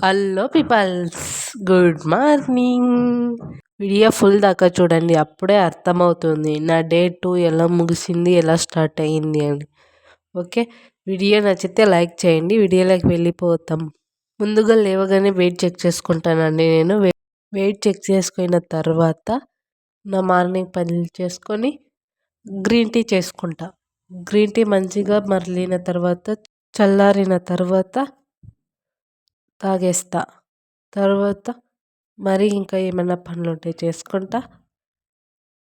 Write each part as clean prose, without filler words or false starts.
Hello peoples, good morning. Video full దాకా చూడండి, అప్పుడే అర్థమవుతుంది నా డే 2 ఎలా ముగిసింది, ఎలా స్టార్ట్ అయ్యింది అని. ఓకే, వీడియో నచ్చితే లైక్ చేయండి. వీడియోలోకి వెళ్ళిపోతాం. ముందుగా లేవగానే వెయిట్ చెక్ చేసుకుంటానండి. నేను వెయిట్ చెక్ చేసుకున్న తర్వాత నా మార్నింగ్ పనులు చేసుకొని గ్రీన్ టీ చేసుకుంటా. గ్రీన్ టీ మంచిగా మరలిన తర్వాత, చల్లారిన తర్వాత తాగేస్తా. తర్వాత మరి ఇంకా ఏమైనా పనులు ఉంటే చేసుకుంటా.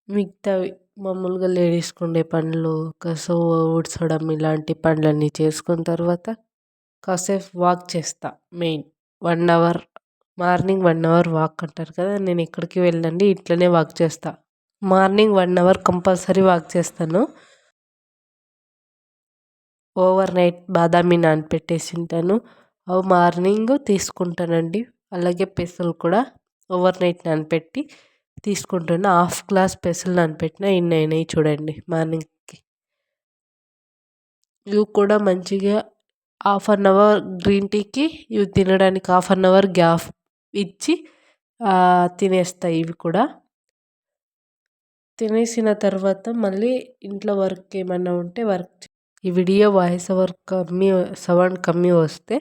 మిగతావి మామూలుగా లేడీస్కి ఉండే పనులు, కసువు ఊడ్చడం, ఇలాంటి పనులన్నీ చేసుకున్న తర్వాత కాసేపు వాక్ చేస్తా. Main 1 hour, morning 1 hour walk అంటారు కదా, నేను ఎక్కడికి వెళ్ళండి, ఇంట్లోనే వాక్ చేస్తా. మార్నింగ్ 1 అవర్ కంపల్సరీ వాక్ చేస్తాను. ఓవర్ నైట్ బాదామి నానపెట్టేసి ఉంటాను, అవి మార్నింగ్ తీసుకుంటానండి. అలాగే పెసలు కూడా ఓవర్ నైట్ నానపెట్టి తీసుకుంటున్నా. 1/2 గ్లాస్ పెసలు నానపెట్టిన ఇన్ని అయినాయి చూడండి మార్నింగ్కి. ఇవి కూడా మంచిగా 1/2 అవర్ గ్రీన్ టీకి, ఇవి తినడానికి 1/2 అవర్ గ్యాప్ ఇచ్చి తినేస్తాయి. ఇవి కూడా తినేసిన తర్వాత మళ్ళీ ఇంట్లో వర్క్ ఏమైనా ఉంటే వర్క్. ఈ వీడియో వాయిస్ ఓవర్ సౌండ్ కమ్మి వస్తే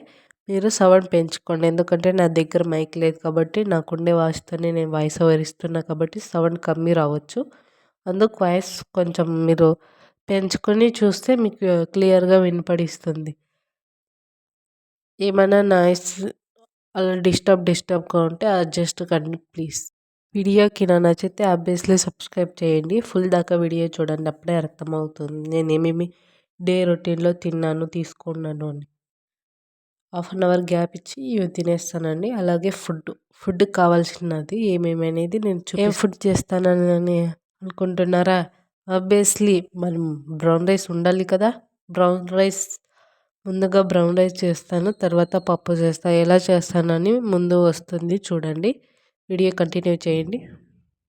మీరు సౌండ్ పెంచుకోండి. ఎందుకంటే నా దగ్గర మైక్ లేదు కాబట్టి, నాకుండే వాయిస్తోనే నేను వాయిస్ ఓవర్ ఇస్తున్నా కాబట్టి సౌండ్ కమ్మి రావచ్చు. అందుకు వాయిస్ కొంచెం మీరు పెంచుకొని చూస్తే మీకు క్లియర్గా వినపడిస్తుంది. ఏమైనా నాయిస్ అలా డిస్టర్బ్గా ఉంటే అడ్జస్ట్ కండి ప్లీజ్. వీడియోకి నా నచ్చితే ఆబ్వియస్లీ సబ్స్క్రైబ్ చేయండి. ఫుల్ దాకా వీడియో చూడండి, అప్పుడే అర్థమవుతుంది నేను ఏమేమి డే రొటీన్లో తిన్నాను, తీసుకున్నాను అని. 1/2 అవర్ గ్యాప్ ఇచ్చి ఇవి తినేస్తానండి. అలాగే ఫుడ్ కావాల్సినది ఏమేమి అనేది నేను ఏం ఫుడ్ చేస్తానని అనుకుంటున్నారా? ఆబ్వియస్లీ మనం బ్రౌన్ రైస్ ఉండాలి కదా. ముందుగా బ్రౌన్ రైస్ చేస్తాను, తర్వాత పప్పు చేస్తాను. ఎలా చేస్తానని ముందు వస్తుంది చూడండి. వీడియో కంటిన్యూ చేయండి,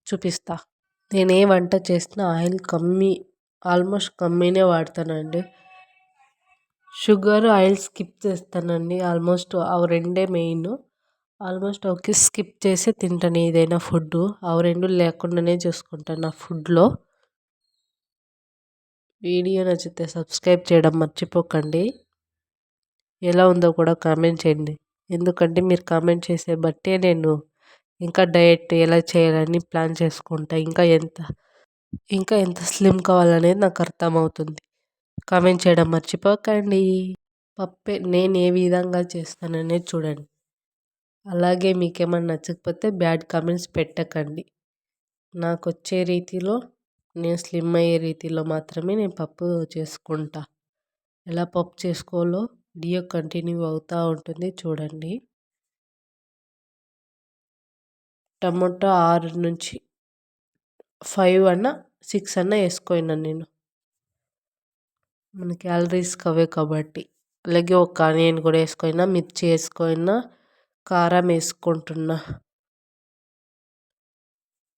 చూపిస్తా. నేను ఏ వంట చేసినా ఆయిల్ ఆల్మోస్ట్ కమ్మీనే వాడతానండి. షుగర్, ఆయిల్ స్కిప్ చేస్తానండి. ఆల్మోస్ట్ అవి రెండే మెయిన్. ఆల్మోస్ట్ అవి స్కిప్ చేసి తింటాను ఏదైనా ఫుడ్. అవి రెండు లేకుండానే చూసుకుంటాను నా ఫుడ్లో. వీడియో నచ్చితే సబ్స్క్రైబ్ చేయడం మర్చిపోకండి. ఎలా ఉందో కూడా కామెంట్ చేయండి, ఎందుకంటే మీరు కామెంట్ చేసే బట్టే నేను ఇంకా డయట్ ఎలా చేయాలని ప్లాన్ చేసుకుంటా. ఇంకా ఎంత స్లిమ్ కావాలనేది నాకు అర్థమవుతుంది. కామెంట్ చేయడం మర్చిపోకండి. పప్పే నేను ఏ విధంగా చేస్తాననేది చూడండి. అలాగే మీకేమన్నా నచ్చకపోతే బ్యాడ్ కామెంట్స్ పెట్టకండి. నాకు వచ్చే రీతిలో, నేను స్లిమ్ అయ్యే రీతిలో మాత్రమే నేను పప్పు చేసుకుంటా. ఎలా పప్పు చేసుకోవాలో వీడియో కంటిన్యూ అవుతూ ఉంటుంది చూడండి. టమాటో 6 నుంచి 5 అన్నా 6 అన్నా వేసుకున్నాను నేను, మన క్యాలరీస్ అవే కాబట్టి. అలాగే ఒక ఆనియన్ కూడా వేసుకున్నా, మిర్చి వేసుకున్నా, కారం వేసుకుంటున్నా.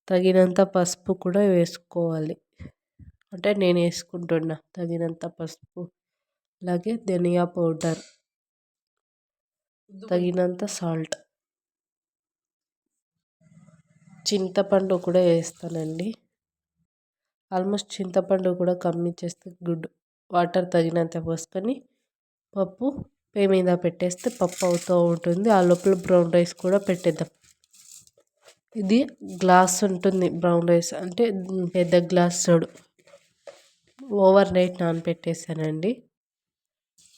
తగినంత పసుపు కూడా వేసుకోవాలి, అంటే నేను వేసుకుంటున్నా తగినంత పసుపు. అలాగే ధనియా పౌడర్, తగినంత సాల్ట్. చింతపండు కూడా వేస్తానండి. ఆల్మోస్ట్ చింతపండు కూడా కమ్మించేస్తే గుడ్. వాటర్ తగినంత పోసుకొని పప్పు పొయ్యి మీద పెట్టేస్తే పప్పు అవుతూ ఉంటుంది. ఆ లోపల బ్రౌన్ రైస్ కూడా పెట్టేద్దాం. ఇది గ్లాస్ ఉంటుంది బ్రౌన్ రైస్, అంటే పెద్ద గ్లాస్ చూడు. ఓవర్ నైట్ నానపెట్టేసానండి.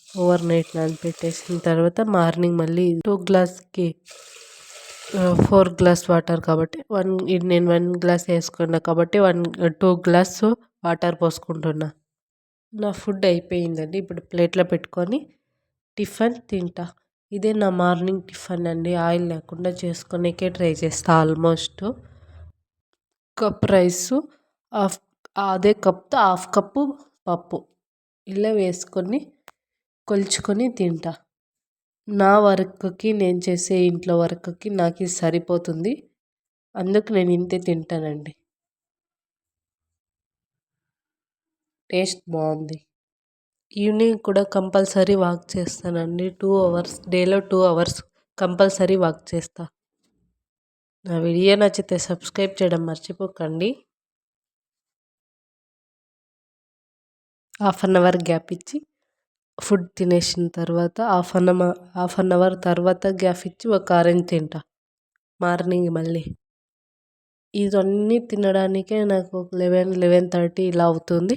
ఓవర్ నైట్ నానపెట్టేసిన తర్వాత మార్నింగ్ మళ్ళీ 2 గ్లాస్కి 4 గ్లాస్ వాటర్ కాబట్టి నేను 1 గ్లాస్ వేసుకున్నా కాబట్టి 2 గ్లాస్ వాటర్ పోసుకుంటున్నా. నా ఫుడ్ అయిపోయిందండి. ఇప్పుడు ప్లేట్లో పెట్టుకొని టిఫిన్ తింటా. ఇదే నా మార్నింగ్ టిఫిన్ అండి. ఆయిల్ లేకుండా చేసుకునేకే ట్రై చేస్తా. ఆల్మోస్ట్ కప్ రైసు, అదే కప్తో 1/2 కప్పు పప్పు ఇలా వేసుకొని కొలుచుకొని తింటా. నా వర్క్కి, నేను చేసే ఇంట్లో వర్క్కి నాకు ఇది సరిపోతుంది. అందుకు నేను ఇంతే తింటానండి. టేస్ట్ బాగుంది. ఈవినింగ్ కూడా కంపల్సరీ వాక్ చేస్తానండి. 2 అవర్స్, డేలో 2 అవర్స్ కంపల్సరీ వాక్ చేస్తా. నా వీడియో నచ్చితే సబ్స్క్రైబ్ చేయడం మర్చిపోకండి. హాఫ్ అన్ అవర్ గ్యాప్ ఇచ్చి ఫుడ్ తినేసిన తర్వాత హాఫ్ అన్ అవర్ తర్వాత గ్యాప్ ఇచ్చి ఒక ఆరెంజ్ తింటా మార్నింగ్ మళ్ళీ. ఇవన్నీ తినడానికే నాకు 11:30 ఇలా అవుతుంది.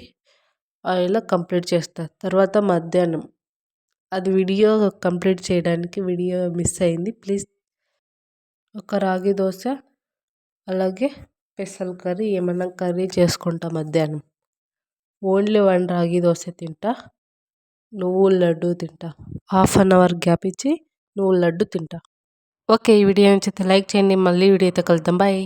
ఇలా కంప్లీట్ చేస్తా. తర్వాత మధ్యాహ్నం అది వీడియో కంప్లీట్ చేయడానికి వీడియో మిస్ అయింది. ప్లీజ్ ఒక రాగి దోశ అలాగే పెసల కర్రీ ఏమన్నా కర్రీ చేసుకుంటా మధ్యాహ్నం. ఓన్లీ 1 రాగి దోశ తింటా, నువ్వుల లడ్డు తింటా. హాఫ్ అన్ అవర్ గ్యాప్ ఇచ్చి నువ్వుల లడ్డు తింటా. ఓకే, ఈ వీడియో నచ్చితే లైక్ చేయండి. మళ్ళీ వీడియోతో కలుద్దాం. బాయ్.